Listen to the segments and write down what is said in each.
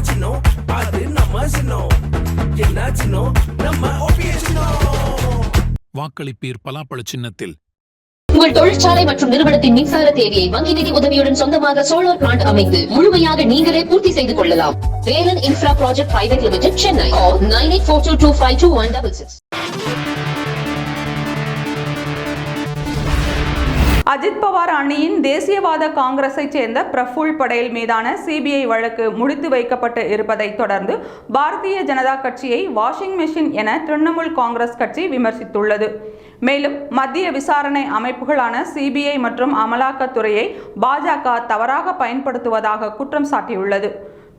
சின்னம் அது நம்ம சின்னம் என்ன சின்னம் நம்ம OPS சின்னம். வாக்களிப்பீர் பலாப்பழ சின்னத்தில். உங்கள் தொழிற்சாலை மற்றும் நிறுவனத்தின் மின்சார தேவையை வங்கி நிதி உதவியுடன் சொந்தமாக சோலார் பிளான்ட் அமைத்து முழுமையாக நீங்களே பூர்த்தி செய்து கொள்ளலாம். Velan infra project private limited, Chennai. 9842252166. Ajit Pawar அணியின் தேசியவாத காங்கிரஸை சேர்ந்த பிரஃபுல் படேல் மீதான சிபிஐ வழக்கு முடித்து வைக்கப்பட்டு இருப்பதை தொடர்ந்து பாரதிய ஜனதா கட்சியை வாஷிங் மெஷின் என திரிணாமுல் காங்கிரஸ் கட்சி விமர்சித்துள்ளது. மேலும் மத்திய விசாரணை அமைப்புகளான சிபிஐ மற்றும் அமலாக்கத்துறையை பாஜக தவறாக பயன்படுத்துவதாக குற்றம் சாட்டியுள்ளது.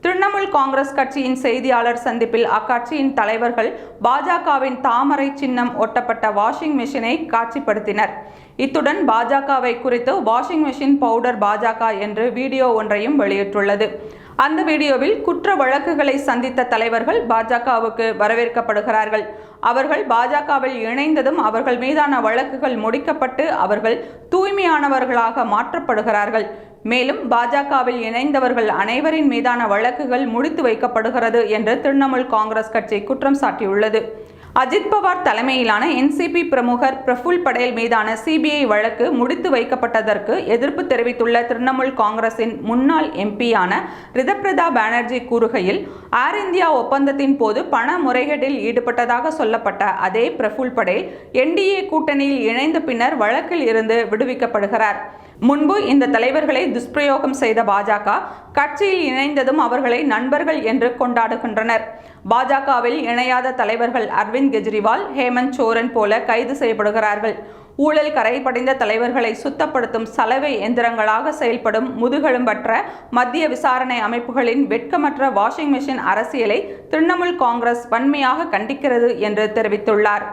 திரிணாமுல் காங்கிரஸ் கட்சியின் செய்தியாளர் சந்திப்பில் அக்கட்சியின் தலைவர்கள் பாஜகவின் தாமரை சின்னம் ஒட்டப்பட்ட வாஷிங் மெஷினை காட்சிப்படுத்தினர். இத்துடன் பாஜகவை குறித்து வாஷிங் மெஷின் பவுடர் பாஜக என்று வீடியோ ஒன்றையும் வெளியிட்டுள்ளது. அந்த வீடியோவில் குற்ற வழக்குகளை சந்தித்த தலைவர்கள் பாஜகவுக்கு வரவேற்கப்படுகிறார்கள். அவர்கள் பாஜகவில் இணைந்ததும் அவர்கள் மீதான வழக்குகள் முடிக்கப்பட்டு அவர்கள் தூய்மையானவர்களாக மாற்றப்படுகிறார்கள். மேலும் பாஜகவில் இணைந்தவர்கள் அனைவரின் மீதான வழக்குகள் முடித்து வைக்கப்படுகிறது என்று திரிணாமுல் காங்கிரஸ் கட்சி குற்றம் சாட்டியுள்ளது. அஜித் பவார் தலைமையிலான என்சிபி பிரமுகர் பிரஃபுல் படேல் மீதான சிபிஐ வழக்கு முடித்து வைக்கப்பட்டதற்கு எதிர்ப்பு தெரிவித்துள்ள திரிணாமுல் காங்கிரசின் முன்னாள் எம்பியான ரிதப்ரதா பானர்ஜி கூறுகையில், ஏர் இந்தியா ஒப்பந்தத்தின் போது பண முறைகேட்டில் ஈடுபட்டதாக சொல்லப்பட்ட அதே பிரஃபுல் படேல் என்டிஏ கூட்டணியில் இணைந்த பின்னர் வழக்கில் இருந்து விடுவிக்கப்படுகிறார். முன்பு இந்த தலைவர்களை துஷ்பிரயோகம் செய்த பாஜக கட்சியில் இணைந்ததும் அவர்களை நண்பர்கள் என்று கொண்டாடுகின்றனர். பாஜகவில் இணையாத தலைவர்கள் அரவிந்த் கெஜ்ரிவால், ஹேமந்த் சோரன் போல கைது செய்யப்படுகிறார்கள். ஊழல் கரைபடிந்த தலைவர்களை சுத்தப்படுத்தும் சலவை எந்திரங்களாக செயல்படும் முதுகெலும்பற்ற மத்திய விசாரணை அமைப்புகளின் வெட்கமற்ற வாஷிங் மெஷின் அரசியலை திரிணாமுல் காங்கிரஸ் வன்மையாக கண்டிக்கிறது என்று தெரிவித்துள்ளார்.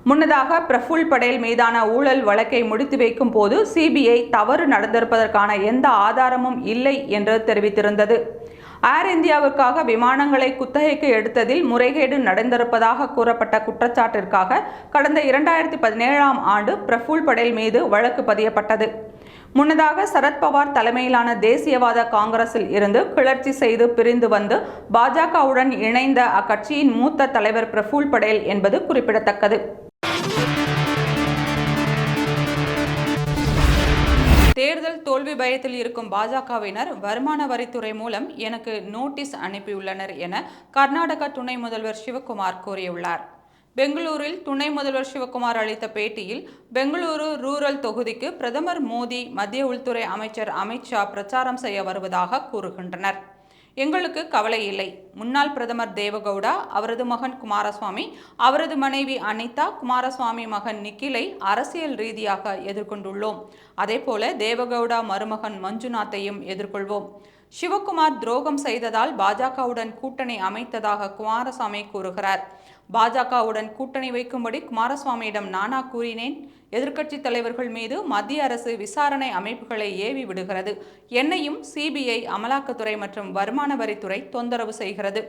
முன்னதாக பிரஃபுல் படேல் மீதான ஊழல் வழக்கை முடித்து வைக்கும் போது சிபிஐ தவறு நடந்திருப்பதற்கான எந்த ஆதாரமும் இல்லை என்று தெரிவித்திருந்தது. ஏர் இந்தியாவிற்காக விமானங்களை குத்தகைக்கு எடுத்ததில் முறைகேடு நடந்திருப்பதாக கூறப்பட்ட குற்றச்சாட்டிற்காக கடந்த 2017ஆம் ஆண்டு பிரஃபுல் படேல் மீது வழக்கு பதியப்பட்டது. முன்னதாக சரத்பவார் தலைமையிலான தேசியவாத காங்கிரஸில் இருந்து கிளர்ச்சி செய்து பிரிந்து வந்து பாஜகவுடன் இணைந்த அக்கட்சியின் மூத்த தலைவர் பிரஃபுல் படேல் என்பது குறிப்பிடத்தக்கது. தேர்தல் தோல்வி பயத்தில் இருக்கும் பாஜகவினர் வருமான வரித்துறை மூலம் எனக்கு நோட்டீஸ் அனுப்பியுள்ளனர் என கர்நாடக துணை முதல்வர் சிவக்குமார் கூறியுள்ளார். பெங்களூரில் துணை முதல்வர் சிவக்குமார் அளித்த பேட்டியில், பெங்களூரு ரூரல் தொகுதிக்கு பிரதமர் மோடி, மத்திய உள்துறை அமைச்சர் அமித்ஷா பிரச்சாரம் செய்ய வருவதாக கூறுகின்றனர். எங்களுக்கு கவலை இல்லை. முன்னாள் பிரதமர் தேவகவுடா, அவரது மகன் குமாரசுவாமி, அவரது மனைவி அனிதா, குமாரசுவாமி மகன் நிக்கிலை அரசியல் ரீதியாக எதிர்கொண்டுள்ளோம். அதேபோல தேவகவுடா மருமகன் மஞ்சுநாத்தையும் எதிர்கொள்வோம். சிவக்குமார் துரோகம் செய்ததால் பாஜகவுடன் கூட்டணி அமைத்ததாக குமாரசாமி கூறுகிறார். பாஜகவுடன் கூட்டணி வைக்கும்படி குமாரசுவாமியிடம் நானா கூறினேன்? எதிர்க்கட்சி தலைவர்கள் மீது மத்திய அரசு விசாரணை அமைப்புகளை ஏவி விடுகிறது. என்னையும் சிபிஐ, அமலாக்கத்துறை மற்றும் வருமான வரித்துறை தொந்தரவு செய்கிறது.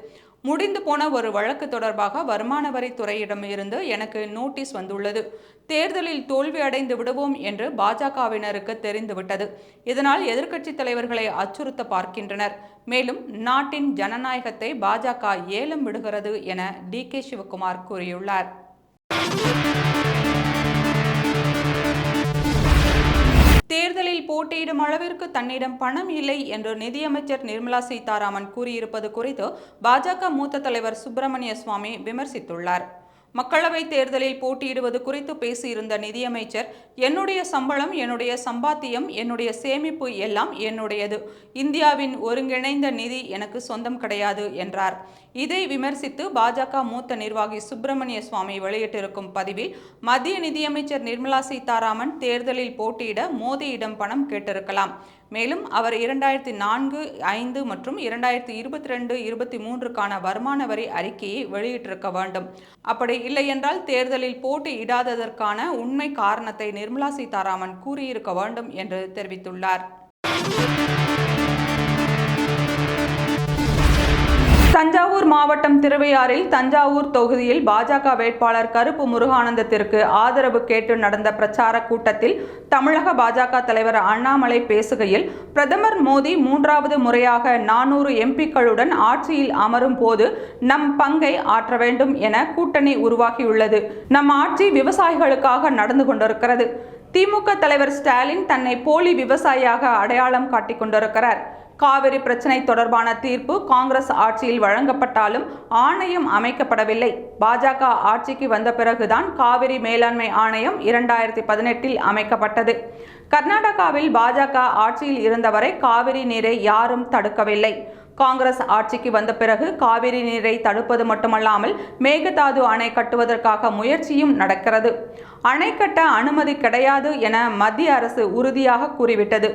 முடிந்து போன ஒரு வழக்கு தொடர்பாக வருமான வரித்துறையிடம் இருந்து எனக்கு நோட்டீஸ் வந்துள்ளது. தேர்தலில் தோல்வி அடைந்து விடுவோம் என்று பாஜகவினருக்கு தெரிந்துவிட்டது. இதனால் எதிர்க்கட்சி தலைவர்களை அச்சுறுத்த பார்க்கின்றனர். மேலும் நாட்டின் ஜனநாயகத்தை பாஜக ஏலம் விடுகிறது என டி.கே. சிவக்குமார் கூறியுள்ளார். தேர்தலில் போட்டியிடும் அளவிற்கு தன்னிடம் பணம் இல்லை என்று நிதியமைச்சர் நிர்மலா சீதாராமன் கூறியிருப்பது குறித்து பாஜக மூத்த தலைவர் சுப்பிரமணிய சுவாமி விமர்சித்துள்ளார். மக்களவை தேர்தலில் போட்டியிடுவது குறித்து பேசியிருந்த நிதியமைச்சர், என்னுடைய சம்பளம், என்னுடைய சம்பாத்தியம், என்னுடைய சேமிப்பு எல்லாம் என்னுடையது. இந்தியாவின் ஒருங்கிணைந்த நிதி எனக்கு சொந்தம் கிடையாது என்றார். இதை விமர்சித்து பாஜக மூத்த நிர்வாகி சுப்பிரமணிய சுவாமி வெளியிட்டிருக்கும் பதிவில், மத்திய நிதியமைச்சர் நிர்மலா சீதாராமன் தேர்தலில் போட்டியிட மோடியிடம் பணம் கேட்டிருக்கலாம். மேலும் அவர் 2004, 5 மற்றும் 2022, 23க்கான வருமான வரி அறிக்கையை வெளியிட்டிருக்க வேண்டும். அப்படி இல்லையென்றால் தேர்தலில் போட்டியிடாததற்கான உண்மை காரணத்தை நிர்மலா சீதாராமன் கூறியிருக்க வேண்டும் என்று தெரிவித்துள்ளார். தஞ்சாவூர் மாவட்டம் திருவையாறில் தஞ்சாவூர் தொகுதியில் பாஜக வேட்பாளர் கருப்பு முருகானந்தத்திற்கு ஆதரவு கேட்டு நடந்த பிரச்சார கூட்டத்தில் தமிழக பாஜக தலைவர் அண்ணாமலை பேசுகையில், பிரதமர் மோடி 3வது முறையாக 400 எம்பிக்களுடன் ஆட்சியில் அமரும் போது நம் பங்கை ஆற்ற வேண்டும் என கூட்டணி உருவாகியுள்ளது. நம் ஆட்சி விவசாயிகளுக்காக நடந்து கொண்டிருக்கிறது. திமுக தலைவர் ஸ்டாலின் தன்னை போலி விவசாயியாக அடையாளம் காட்டிக் கொண்டிருக்கிறார். காவிரி பிரச்சினை தொடர்பான தீர்ப்பு காங்கிரஸ் ஆட்சியில் வழங்கப்பட்டாலும் ஆணையம் அமைக்கப்படவில்லை. பாஜக ஆட்சிக்கு வந்த பிறகுதான் காவிரி மேலாண்மை ஆணையம் 2018இல் அமைக்கப்பட்டது. கர்நாடகாவில் பாஜக ஆட்சியில் இருந்தவரை காவிரி நீரை யாரும் தடுக்கவில்லை. காங்கிரஸ் ஆட்சிக்கு வந்த பிறகு காவிரி நீரை தடுப்பது மட்டுமல்லாமல் மேகதாது அணை கட்டுவதற்காக முயற்சியும் நடக்கிறது. அணை கட்ட அனுமதி கிடையாது என மத்திய அரசு உறுதியாக கூறிவிட்டது.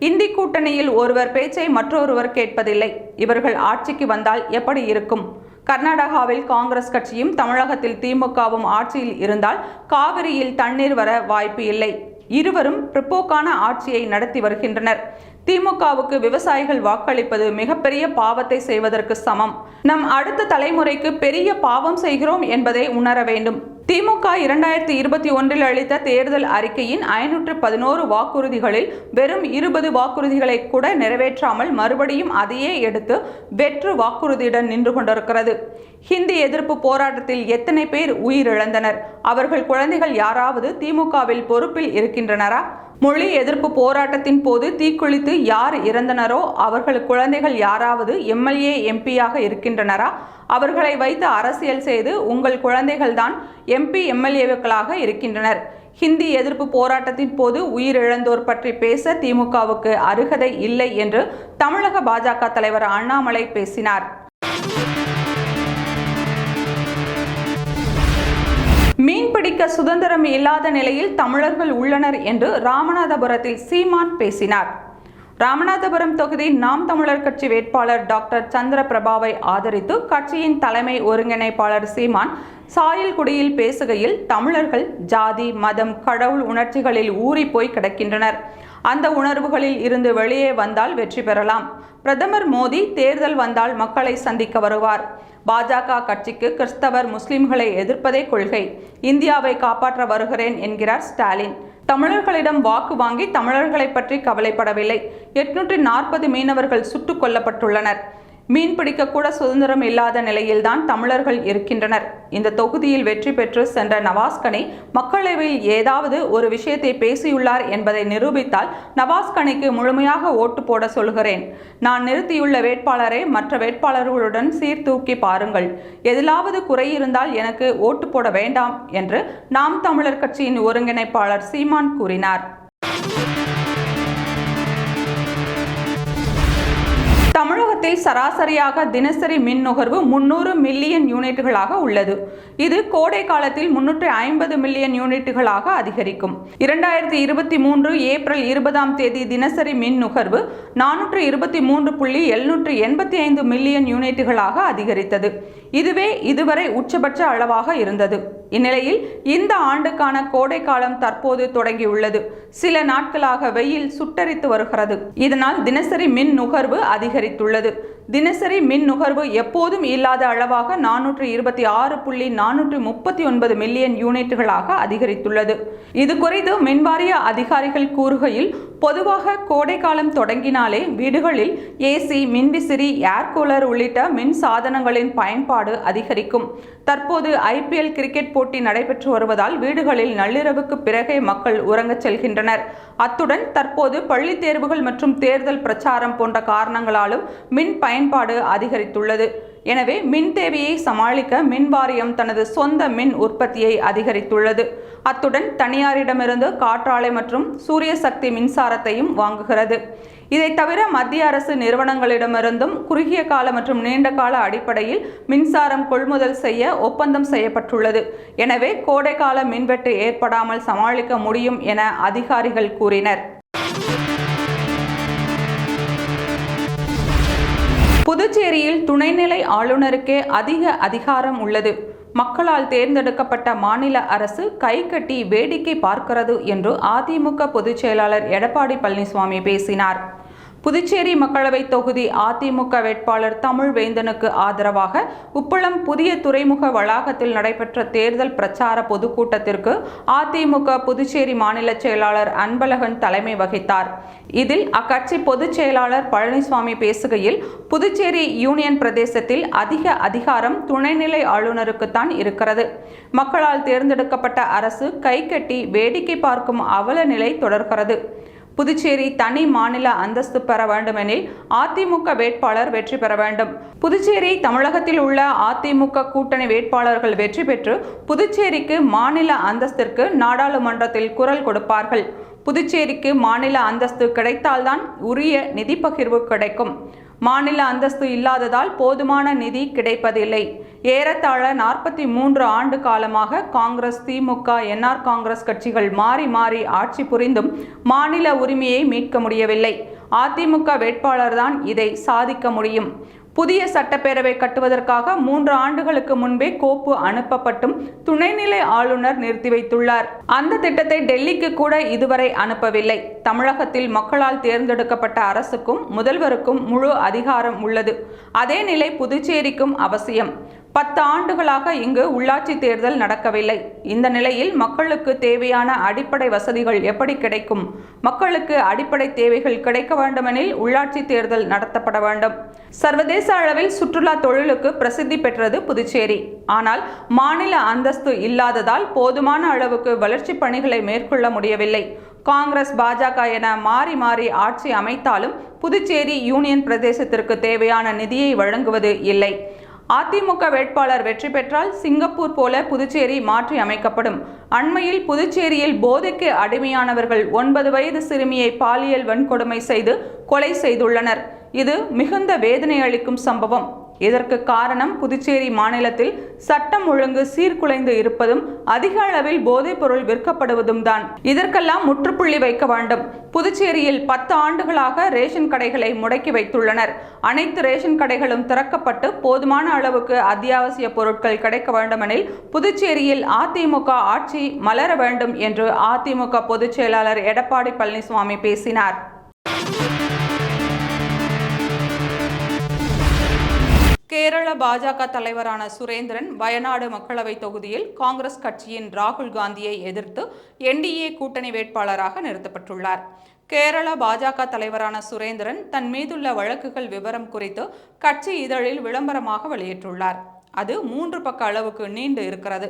இந்தி கூட்டணியில் ஒருவர் பேச்சை மற்றொருவர் கேட்பதில்லை. இவர்கள் ஆட்சிக்கு வந்தால் எப்படி இருக்கும்? கர்நாடகாவில் காங்கிரஸ் கட்சியும் தமிழகத்தில் திமுகவும் ஆட்சியில் இருந்தால் காவிரியில் தண்ணீர் வர வாய்ப்பு இல்லை. இருவரும் பிற்போக்கான ஆட்சியை நடத்தி வருகின்றனர். திமுகவுக்கு விவசாயிகள் வாக்களிப்பது மிகப்பெரிய பாவத்தை செய்வதற்கு சமம். நம் அடுத்த தலைமுறைக்கு பெரிய பாவம் செய்கிறோம் என்பதை உணர வேண்டும். திமுக 2021இல் அளித்த தேர்தல் அறிக்கையின் 511 வாக்குறுதிகளில் வெறும் 20 வாக்குறுதிகளை கூட நிறைவேற்றாமல் மறுபடியும் அதையே எடுத்து வெற்று வாக்குறுதியுடன் நின்று கொண்டிருக்கிறது. ஹிந்தி எதிர்ப்பு போராட்டத்தில் எத்தனை பேர் உயிரிழந்தனர்? அவர்கள் குழந்தைகள் யாராவது திமுகவில் பொறுப்பில் இருக்கின்றனரா? மொழி எதிர்ப்பு போராட்டத்தின் போது தீக்குளித்து யார் இறந்தனரோ அவர்கள் குழந்தைகள் யாராவது எம்எல்ஏ எம்பியாக இருக்கின்றனரா? அவர்களை வைத்து அரசியல் செய்து உங்கள் குழந்தைகள்தான் எம்பி எம்எல்ஏக்களாக இருக்கின்றனர். ஹிந்தி எதிர்ப்பு போராட்டத்தின் போது உயிரிழந்தோர் பற்றி பேச திமுகவுக்கு அருகதை இல்லை என்று தமிழக பாஜக தலைவர் அண்ணாமலை பேசினார். மீன்பிடிக்க சுதந்திரம் இல்லாத நிலையில் தமிழர்கள் உள்ளனர் என்று ராமநாதபுரத்தில் சீமான் பேசினார். ராமநாதபுரம் தொகுதி நாம் தமிழர் கட்சி வேட்பாளர் டாக்டர் சந்திரபிரபாவை ஆதரித்து கட்சியின் தலைமை ஒருங்கிணைப்பாளர் சீமான் சாயல்குடியில் பேசுகையில், தமிழர்கள் ஜாதி, மதம், கடவுள் உணர்ச்சிகளில் ஊறி போய் கிடக்கின்றனர். அந்த உணர்வுகளில் இருந்து வெளியே வந்தால் வெற்றி பெறலாம். பிரதமர் மோடி தேர்தல் வந்தால் மக்களை சந்திக்க வருவார். பாஜக கட்சிக்கு கிறிஸ்தவர், முஸ்லிம்களை எதிர்ப்பதே கொள்கை. இந்தியாவை காப்பாற்ற வருகிறேன் என்கிறார் ஸ்டாலின். தமிழர்களிடம் வாக்கு வாங்கி தமிழர்களை பற்றி கவலைப்படவில்லை. 840 மீனவர்கள் சுட்டுக் கொல்லப்பட்டுள்ளனர். மீன்பிடிக்க கூட சுதந்திரம் இல்லாத நிலையில்தான் தமிழர்கள் இருக்கின்றனர். இந்த தொகுதியில் வெற்றி பெற்று சென்ற நவாஸ்கனி மக்களவையில் ஏதாவது ஒரு விஷயத்தை பேசியுள்ளார் என்பதை நிரூபித்தால் நவாஸ்கனிக்கு முழுமையாக ஓட்டு போட சொல்கிறேன். நான் நிறுத்தியுள்ள வேட்பாளரை மற்ற வேட்பாளர்களுடன் சீர்தூக்கி பாருங்கள். எதிலாவது குறை இருந்தால் எனக்கு ஓட்டு போட வேண்டாம் என்று நாம் தமிழர் கட்சியின் ஒருங்கிணைப்பாளர் சீமான் கூறினார். தமிழகத்தில் சராசரியாக தினசரி மின் நுகர்வு 300 மில்லியன் யூனிட்டுகளாக உள்ளது. இது கோடை காலத்தில் 350 மில்லியன் யூனிட்டுகளாக அதிகரிக்கும். 2023 ஏப்ரல் 20 தினசரி மின் நுகர்வு 423.785 மில்லியன் யூனிட்டுகளாக அதிகரித்தது. இதுவே இதுவரை உச்சபட்ச அளவாக இருந்தது. இந்நிலையில் இந்த ஆண்டுக்கான கோடை காலம் தற்போது தொடங்கியுள்ளது. சில நாட்களாக வெயில் சுட்டரித்து வருகிறது. இதனால் தினசரி மின் நுகர்வு அதிகரித்துள்ளது. தினசரி மின் நுகர்வு எப்போதும் இல்லாத அளவாக 426.439 மில்லியன் யூனிட்டுகளாக அதிகரித்துள்ளது. இது குறித்து மின்வாரிய அதிகாரிகள் கூறுகையில், பொதுவாக கோடை காலம் தொடங்கினாலே வீடுகளில் ஏசி, மின்விசிறி, ஏர் கூலர் உள்ளிட்ட மின் சாதனங்களின் பயன்பாடு அதிகரிக்கும். தற்போது IPL கிரிக்கெட் போட்டி நடைபெற்று வருவதால் வீடுகளில் நள்ளிரவுக்கு பிறகே மக்கள் உறங்கச் செல்கின்றனர். அத்துடன் தற்போது பள்ளி தேர்வுகள் மற்றும் தேர்தல் பிரச்சாரம் போன்ற காரணங்களாலும் மின் பயன்பாடு அதிகரித்துள்ளது. எனவே மின் தேவையை சமாளிக்க மின் வாரியம் தனது சொந்த மின் உற்பத்தியை அதிகரித்துள்ளது. அத்துடன் தனியாரிடமிருந்து காற்றாலை மற்றும் சூரிய சக்தி மின்சாரத்தையும் வாங்குகிறது. இதை தவிர மத்திய அரசு நிறுவனங்களிடமிருந்தும் குறுகிய கால மற்றும் நீண்ட கால அடிப்படையில் மின்சாரம் கொள்முதல் செய்ய ஒப்பந்தம் செய்யப்பட்டுள்ளது. எனவே கோடைக்கால மின்வெட்டு ஏற்படாமல் சமாளிக்க முடியும் என அதிகாரிகள் கூறினர். புதுச்சேரியில் துணைநிலை ஆளுநருக்கே அதிக அதிகாரம் உள்ளது. மக்களால் தேர்ந்தெடுக்கப்பட்ட மாநில அரசு கை கட்டி வேடிக்கை பார்க்கிறது என்று அதிமுக பொதுச் செயலாளர் எடப்பாடி பழனிசாமி பேசினார். புதுச்சேரி மக்களவை தொகுதி அதிமுக வேட்பாளர் தமிழ்வேந்தனுக்கு ஆதரவாக உப்பளம் புதிய துறைமுக வளாகத்தில் நடைபெற்ற தேர்தல் பிரச்சார பொதுக்கூட்டத்திற்கு அதிமுக புதுச்சேரி மாநில செயலாளர் அன்பழகன் தலைமை வகித்தார். இதில் அக்கட்சி பொதுச் செயலாளர் பழனிசாமி பேசுகையில், புதுச்சேரி யூனியன் பிரதேசத்தில் அதிக அதிகாரம் துணைநிலை ஆளுநருக்குத்தான் இருக்கிறது. மக்களால் தேர்ந்தெடுக்கப்பட்ட அரசு கைகட்டி வேடிக்கை பார்க்கும் அவல நிலை தொடர்கிறது. புதுச்சேரி தனி மாநில அந்தஸ்து பெற வேண்டுமெனில் அதிமுக வேட்பாளர் வெற்றி பெற வேண்டும். புதுச்சேரி தமிழகத்தில் உள்ள அதிமுக கூட்டணி வேட்பாளர்கள் வெற்றி பெற்று புதுச்சேரிக்கு மாநில அந்தஸ்திற்கு நாடாளுமன்றத்தில் குரல் கொடுப்பார்கள். புதுச்சேரிக்கு மாநில அந்தஸ்து கிடைத்தால்தான் உரிய நிதி பகிர்வு கிடைக்கும். மாநில அந்தஸ்து இல்லாததால் போதுமான நிதி கிடைப்பதில்லை. ஏறத்தாழ 43 ஆண்டு காலமாக காங்கிரஸ், திமுக, என்ஆர் காங்கிரஸ் கட்சிகள் மாறி மாறி ஆட்சி புரிந்தும் மாநில உரிமையை மீட்க முடியவில்லை. அதிமுக வேட்பாளர்தான் இதை சாதிக்க முடியும். புதிய சட்டப்பேரவை கட்டுவதற்காக 3 ஆண்டுகளுக்கு முன்பே கோப்பு அனுப்பப்பட்டும் துணைநிலை ஆளுநர் நிறுத்தி வைத்துள்ளார். அந்த திட்டத்தை டெல்லிக்கு கூட இதுவரை அனுப்பவில்லை. தமிழகத்தில் மக்களால் தேர்ந்தெடுக்கப்பட்ட அரசுக்கும் முதல்வருக்கும் முழு அதிகாரம் உள்ளது. அதே நிலை புதுச்சேரிக்கும் அவசியம். 10 ஆண்டுகளாக இங்கு உள்ளாட்சி தேர்தல் நடக்கவில்லை. இந்த நிலையில் மக்களுக்கு தேவையான அடிப்படை வசதிகள் எப்படி கிடைக்கும்? மக்களுக்கு அடிப்படை தேவைகள் கிடைக்க வேண்டுமெனில் உள்ளாட்சி தேர்தல் நடத்தப்பட வேண்டும். சர்வதேச அளவில் சுற்றுலா தொழிலுக்கு பிரசித்தி பெற்றது புதுச்சேரி. ஆனால் மாநில அந்தஸ்து இல்லாததால் போதுமான அளவுக்கு வளர்ச்சி பணிகளை மேற்கொள்ள முடியவில்லை. காங்கிரஸ், பாஜக என மாறி மாறி ஆட்சி அமைத்தாலும் புதுச்சேரி யூனியன் பிரதேசத்திற்கு தேவையான நிதியை வழங்குவது இல்லை. அதிமுக வேட்பாளர் வெற்றி பெற்றால் சிங்கப்பூர் போல புதுச்சேரி மாற்றி அமைக்கப்படும். அண்மையில் புதுச்சேரியில் போதைக்கு அடிமையானவர்கள் 9 வயது சிறுமியை பாலியல் வன்கொடுமை செய்து கொலை செய்துள்ளனர். இது மிகுந்த வேதனை அளிக்கும் சம்பவம். இதற்கு காரணம் புதுச்சேரி மாநிலத்தில் சட்டம் ஒழுங்கு சீர்குலைந்து இருப்பதும் அதிக அளவில் போதைப் பொருள் விற்கப்படுவதும் தான். இதற்கெல்லாம் முற்றுப்புள்ளி வைக்க வேண்டும். புதுச்சேரியில் 10 ஆண்டுகளாக ரேஷன் கடைகளை முடக்கி வைத்துள்ளனர். அனைத்து ரேஷன் கடைகளும் திறக்கப்பட்டு போதுமான அளவுக்கு அத்தியாவசிய பொருட்கள் கிடைக்க வேண்டுமெனில் புதுச்சேரியில் அதிமுக ஆட்சி மலர வேண்டும் என்று அதிமுக பொதுச் செயலாளர் எடப்பாடி பழனிசாமி பேசினார். கேரள பாஜக தலைவரான சுரேந்திரன் வயநாடு மக்களவை தொகுதியில் காங்கிரஸ் கட்சியின் ராகுல் காந்தியை எதிர்த்து என்டிஏ கூட்டணி வேட்பாளராக நிறுத்தப்பட்டுள்ளார். கேரள பாஜக தலைவரான சுரேந்திரன் தன் மீதுள்ள வழக்குகள் விவரம் குறித்து கட்சி இதழில் விளம்பரமாக வெளியிட்டுள்ளார். அது 3 பக்க அளவுக்கு நீண்டு இருக்கிறது.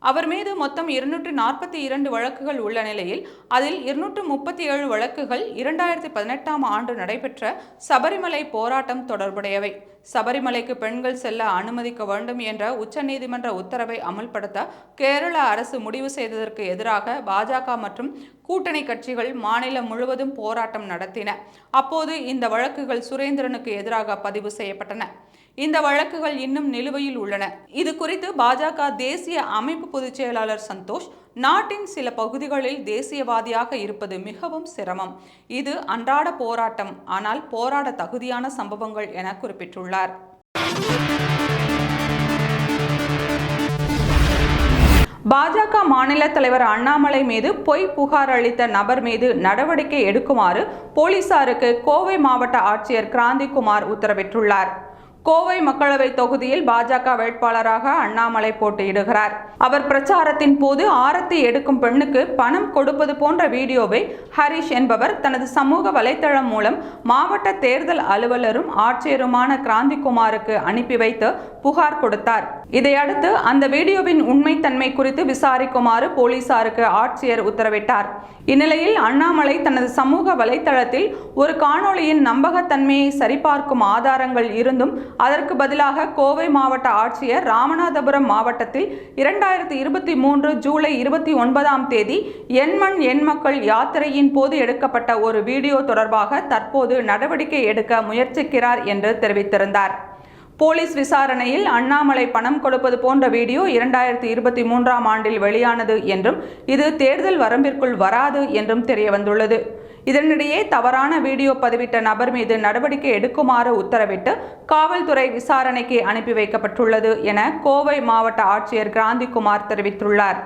அவர் மீது மொத்தம் 242 வழக்குகள் உள்ள நிலையில் அதில் 237 வழக்குகள் 2018ஆம் ஆண்டு நடைபெற்ற சபரிமலை போராட்டம் தொடர்புடையவை. சபரிமலைக்கு பெண்கள் செல்ல அனுமதிக்க வேண்டும் என்ற உச்சநீதிமன்ற உத்தரவை அமல்படுத்த கேரள அரசு முடிவு செய்ததற்கு எதிராக பாஜக மற்றும் கூட்டணி கட்சிகள் மாநிலம் முழுவதும் போராட்டம் நடத்தின. அப்போது இந்த வழக்குகள் சுரேந்திரனுக்கு எதிராக பதிவு செய்யப்பட்டன. இந்த வழக்குகள் இன்னும் நிலுவையில் உள்ளன. இது குறித்து பாஜக தேசிய அமைப்பு பொதுச் செயலாளர் சந்தோஷ், நாட்டின் சில பகுதிகளில் தேசியவாதியாக இருப்பது மிகவும் சிரமம். இது அன்றாட போராட்டம், ஆனால் போராட தகுதியான சம்பவங்கள் என குறிப்பிட்டுள்ளார். பாஜக மாநில தலைவர் அண்ணாமலை மீது பொய் புகார் அளித்த நபர் மீது நடவடிக்கை எடுக்குமாறு போலீசாருக்கு கோவை மாவட்ட ஆட்சியர் கிராந்திகுமார் உத்தரவிட்டுள்ளார். கோவை மக்களவை தொகுதியில் பாஜக வேட்பாளராக அண்ணாமலை போட்டியிடுகிறார். அவர் பிரச்சாரத்தின் போது ஆரத்தி எடுக்கும் பெண்ணுக்கு பணம் கொடுப்பது போன்ற வீடியோவை ஹரிஷ் என்பவர் தனது சமூக வலைதளம் மூலம் மாவட்ட தேர்தல் அலுவலரும் ஆட்சியருமான கிராந்திகுமாருக்கு அனுப்பி வைத்து புகார் கொடுத்தார். இதையடுத்து அந்த வீடியோவின் உண்மைத்தன்மை குறித்து விசாரிக்குமாறு போலீசாருக்கு ஆட்சியர் உத்தரவிட்டார். இந்நிலையில் அண்ணாமலை தனது சமூக வலைதளத்தில் ஒரு காணொளியின் நம்பகத்தன்மையை சரிபார்க்கும் ஆதாரங்கள் இருந்தும் அதற்கு பதிலாக கோவை மாவட்ட ஆட்சியர் ராமநாதபுரம் மாவட்டத்தில் 2023 ஜூலை 29ஆம் தேதி எண்மண் எண்மக்கள் யாத்திரையின் போது எடுக்கப்பட்ட ஒரு வீடியோ தொடர்பாக தற்போது நடவடிக்கை எடுக்க முயற்சிக்கிறார் என்று தெரிவித்திருந்தார். போலீஸ் விசாரணையில் அண்ணாமலை பணம் கொடுப்பது போன்ற வீடியோ 2023ஆம் ஆண்டில் வெளியானது என்றும் இது தேர்தல் வரம்பிற்குள் வராது என்றும் தெரியவந்துள்ளது. இதனிடையே தவறான வீடியோ பதிவிட்ட நபர் மீது நடவடிக்கை எடுக்குமாறு உத்தரவிட்டு காவல்துறை விசாரணைக்கு அனுப்பி வைக்கப்பட்டுள்ளது என கோவை மாவட்ட ஆட்சியர் கிராந்திகுமார் தெரிவித்துள்ளார்.